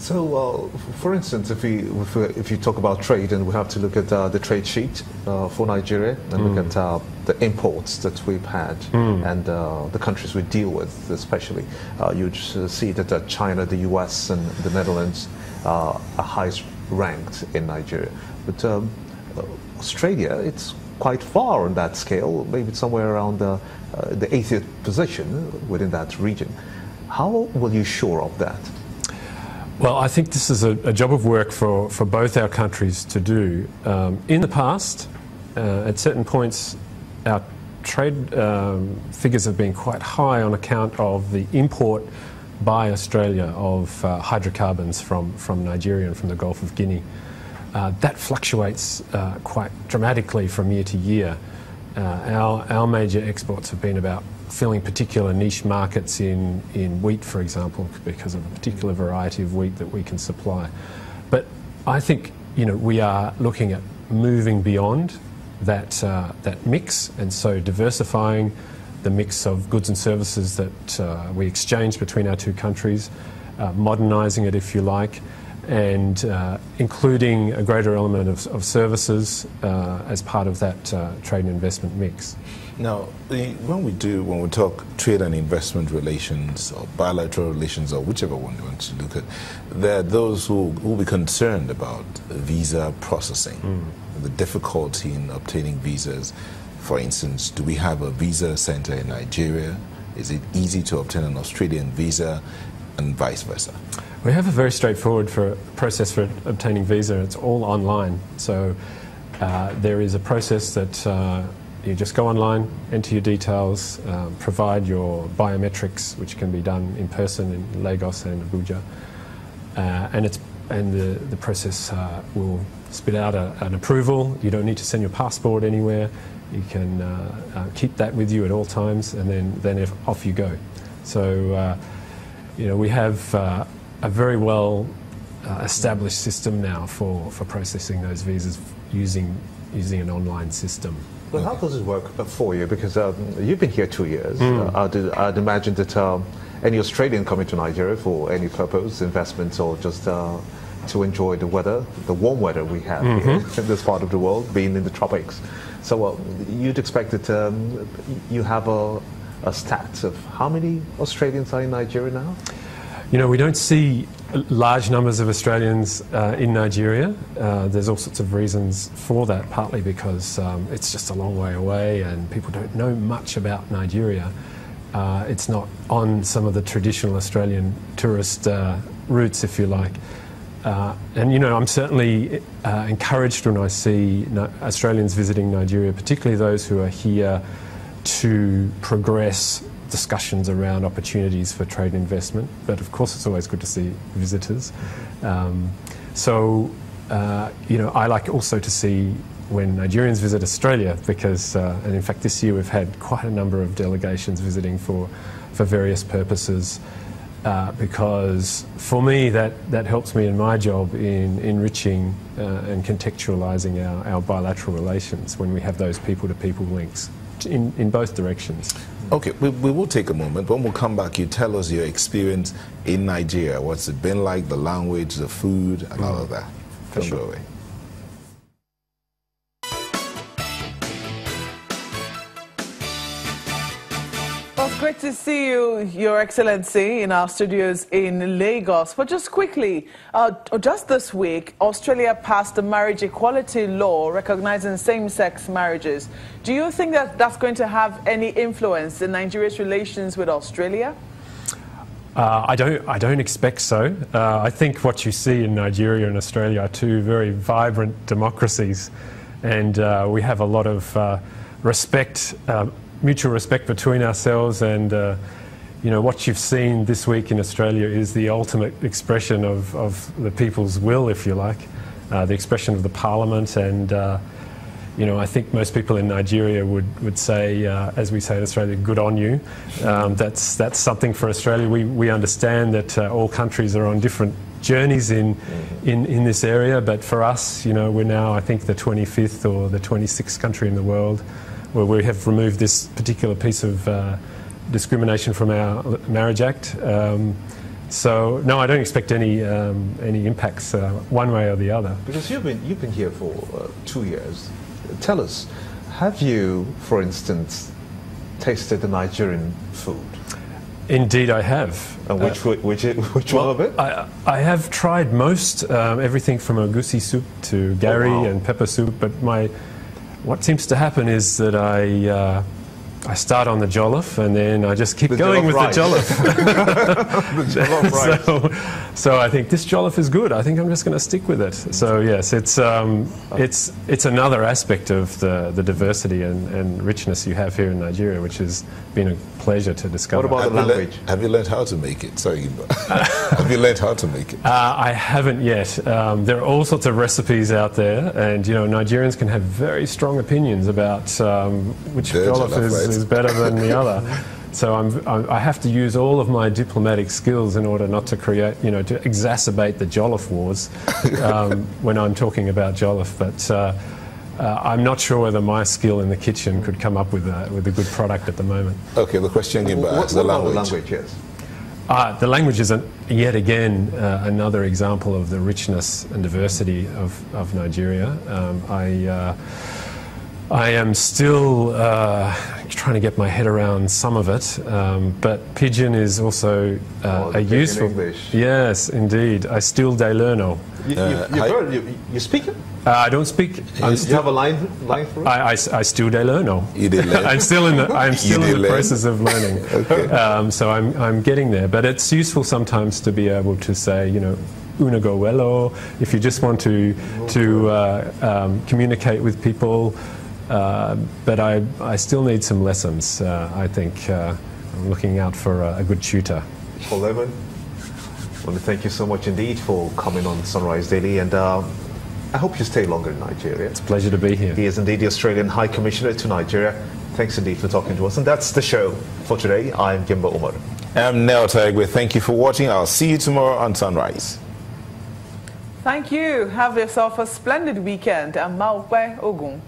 So, for instance, if you talk about trade, and we have to look at the trade sheet for Nigeria and look at the imports that we've had and the countries we deal with, especially, you'd see that China, the US, and the Netherlands are highest ranked in Nigeria. But Australia, it's quite far on that scale, maybe somewhere around the 80th position within that region. How will you shore up that? Well, I think this is a job of work for both our countries to do. In the past, at certain points, our trade figures have been quite high on account of the import by Australia of hydrocarbons from Nigeria and from the Gulf of Guinea. That fluctuates quite dramatically from year to year. Our major exports have been about filling particular niche markets in wheat, for example, because of a particular variety of wheat that we can supply. But I think we are looking at moving beyond that mix, and so diversifying the mix of goods and services that we exchange between our two countries, modernising it, if you like, and including a greater element of services as part of that trade and investment mix. Now, when we talk trade and investment relations or bilateral relations or whichever one you want to look at, there are those who will be concerned about visa processing, the difficulty in obtaining visas. For instance, do we have a visa center in Nigeria? Is it easy to obtain an Australian visa, and vice versa? We have a very straightforward process for obtaining visa. It's all online. So there is a process that you just go online, enter your details, provide your biometrics, which can be done in person in Lagos and Abuja, and the process will spit out an approval. You don't need to send your passport anywhere. You can keep that with you at all times, and then off you go. So we have a very well established system now for processing those visas using an online system. Well, how does it work for you? Because you've been here 2 years. I'd imagine that any Australian coming to Nigeria for any purpose, investment, or just to enjoy the weather, the warm weather we have here in this part of the world, being in the tropics. So you'd expect that you have a stat of how many Australians are in Nigeria now? We don't see large numbers of Australians in Nigeria. There's all sorts of reasons for that, partly because it's just a long way away and people don't know much about Nigeria. It's not on some of the traditional Australian tourist routes, if you like. And I'm certainly encouraged when I see Australians visiting Nigeria, particularly those who are here to progress discussions around opportunities for trade and investment, but of course it's always good to see visitors. I like also to see when Nigerians visit Australia, because, and in fact this year we've had quite a number of delegations visiting for various purposes, because for me that helps me in my job in enriching and contextualising our bilateral relations when we have those people-to-people links in both directions. Okay, we will take a moment. When we'll come back, you tell us your experience in Nigeria. What's it been like, the language, the food, and all of that. Don't go away. Well, it's great to see you, Your Excellency, in our studios in Lagos. But just quickly, just this week, Australia passed a marriage equality law recognizing same-sex marriages. Do you think that that's going to have any influence in Nigeria's relations with Australia? I don't expect so. I think what you see in Nigeria and Australia are two very vibrant democracies, and we have a lot of respect. Mutual respect between ourselves, and what you've seen this week in Australia is the ultimate expression of the people's will, if you like, the expression of the parliament, and I think most people in Nigeria would say, as we say in Australia, good on you. That's something for Australia. We understand that all countries are on different journeys in this area, but for us, we're now, I think, the 25th or the 26th country in the world where we have removed this particular piece of discrimination from our Marriage Act. So no, I don't expect any impacts one way or the other. Because you've been here for 2 years. Tell us, have you, for instance, tasted the Nigerian food? Indeed, I have. And which one of it? I have tried most, everything from egusi soup to gari and pepper soup, but what seems to happen is that I start on the jollof and then I just keep going with the jollof. The jollof rice. So I think this jollof is good. I think I'm just going to stick with it. So yes, it's another aspect of the diversity and richness you have here in Nigeria, which has been a pleasure to discover. What about the language? Have you learned how to make it? Sorry, have you learned how to make it? I haven't yet. There are all sorts of recipes out there, and Nigerians can have very strong opinions about which jollof is better than the other. So I have to use all of my diplomatic skills in order not to create, to exacerbate the jollof wars when I'm talking about jollof. But I'm not sure whether my skill in the kitchen could come up with a good product at the moment. Okay, the question again, but what the language. About the language, yes. The language is yet again another example of the richness and diversity of Nigeria. I am still trying to get my head around some of it, but Pidgin is also a useful. English. Yes, indeed. I still de learno. You speak it? I don't speak. Do you have a line for it? I still de learno. You did learn. I'm still in the process of learning. Okay. So I'm getting there, but it's useful sometimes to be able to say, una go wello, if you just want to communicate with people. But I still need some lessons. I think I'm looking out for a good tutor. Paul Levin, I want to thank you so much indeed for coming on Sunrise Daily, and I hope you stay longer in Nigeria. It's a pleasure to be here. He is indeed the Australian High Commissioner to Nigeria. Thanks indeed for talking to us. And that's the show for today. I'm Gimba Umar. I'm Nel Taigwe. Thank you for watching. I'll see you tomorrow on Sunrise. Thank you. Have yourself a splendid weekend. I'm Maukwe Ogun.